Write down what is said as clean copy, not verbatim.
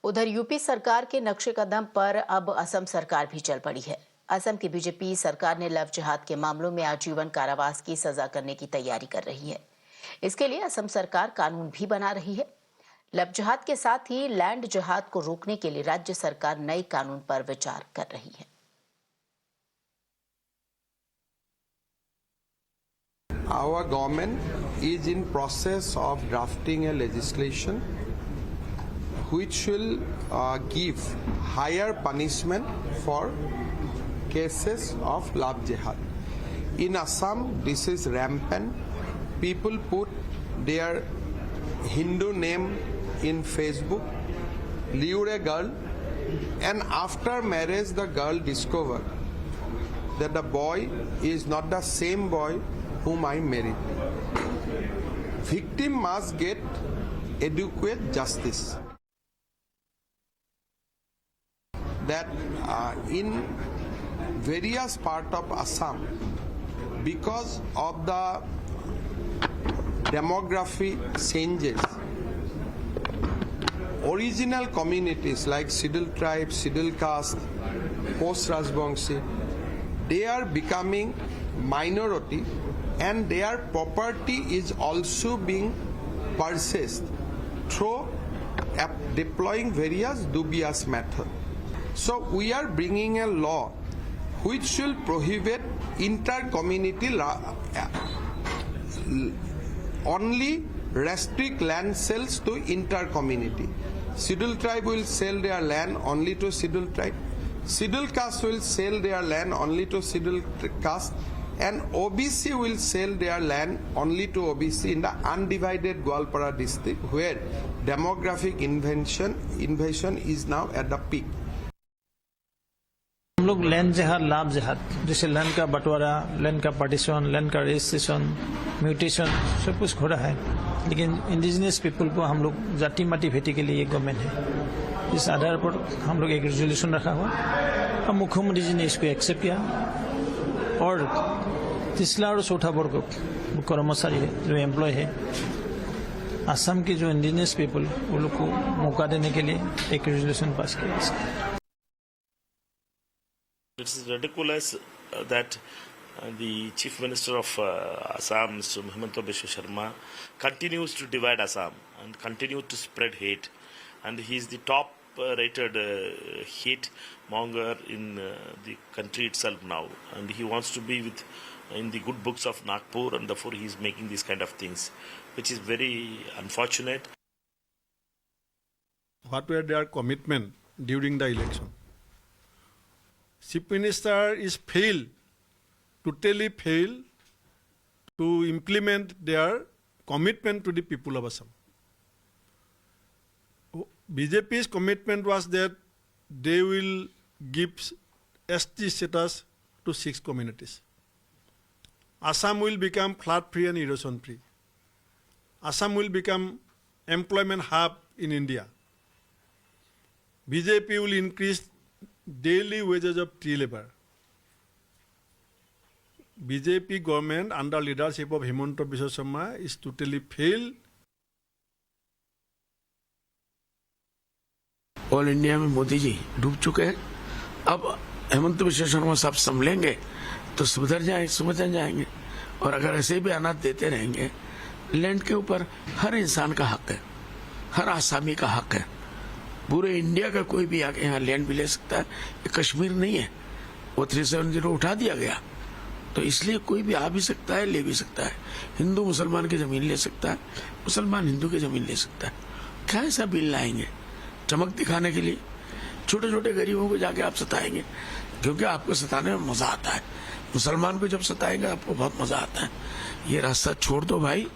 उधर यूपी सरकार के नक्शे कदम पर अब असम सरकार भी चल पड़ी है। असम की बीजेपी सरकार ने लव जिहाद के मामलों में आजीवन कारावास की सजा करने की तैयारी कर रही है। इसके लिए असम सरकार कानून भी बना रही है। लव जिहाद के साथ ही लैंड जिहाद को रोकने के लिए राज्य सरकार नए कानून पर विचार कर रही है। Our government is in process of drafting a legislation which will give higher punishment for cases of love jihad. In Assam, this is rampant. People put their Hindu name in Facebook, lure a girl, and after marriage the girl discover that the boy is not the same boy whom I married. Victim must get adequate justice. That in various parts of Assam, because of the demography changes, original communities like Sidil tribe, Sidil caste, post Rajbangshi, they are becoming minority and their property is also being purchased through deploying various dubious methods. So we are bringing a law which will prohibit inter-community only restrict land sales to inter-community. Sidil tribe will sell their land only to Sidil tribe. Sidil caste will sell their land only to Sidil caste, and OBC will sell their land only to OBC in the undivided Gwalpara district, where demographic invasion is now at the peak. हम लोग land जिहाद, लाभ जिहाद, जैसे land का बंटवारा, land का partition, land का रजिस्ट्रेशन, म्यूटेशन, सब कुछ हो रहा है। लेकिन इंडिजिनियस पीपल को हम लोग जाति माटी भेटी के लिए गवर्नमेंट है, इस आधार पर हम लोग एक रेजोल्यूशन रखा हुआ और मुख्यमंत्री जी ने इसको एक्सेप्ट किया। और तीसरा और चौथा वर्ग कर्मचारी है, जो एम्प्लॉय है, असम के जो इंडिजिनियस पीपल, वो लोग को मौका देने के लिए एक रेजोल्यूशन पास किया। It's ridiculous that the Chief Minister of Assam, Mr. Himanta Biswa Sharma, continues to divide Assam and continues to spread hate. And he is the top rated hate monger in the country itself now. And he wants to be in the good books of Nagpur, and therefore he is making these kind of things, which is very unfortunate. What were their commitment during the election? Chief Minister is totally failed to implement their commitment to the people of Assam. BJP's commitment was that they will give ST status to 6 communities. Assam will become flood-free and erosion-free. Assam will become employment hub in India. BJP will increase daily wages of tree labor. BJP government under leadership of Himanta Biswa Sharma is totally failed. All India में मोदी जी डूब चुके हैं। अब हेमंत बिश्व शर्मा साहब संभलेंगे तो सुधर जाएंगे। और अगर ऐसे भी अनाथ देते रहेंगे, लैंड के ऊपर हर इंसान का हक है, हर आसामी का हक है। पूरे इंडिया का कोई भी आके यहाँ लैंड भी ले सकता है। ये कश्मीर नहीं है, वो 370 उठा दिया गया, तो इसलिए कोई भी आ भी सकता है, ले भी सकता है। हिंदू मुसलमान की जमीन ले सकता है, मुसलमान हिंदू की जमीन ले सकता है। क्या ऐसा बिल लाएंगे चमक दिखाने के लिए? छोटे छोटे गरीबों को जाके आप सताएंगे, क्योंकि आपको सताने में मजा आता है। मुसलमान को जब सताएंगे आपको बहुत मजा आता है। ये रास्ता छोड़ दो भाई।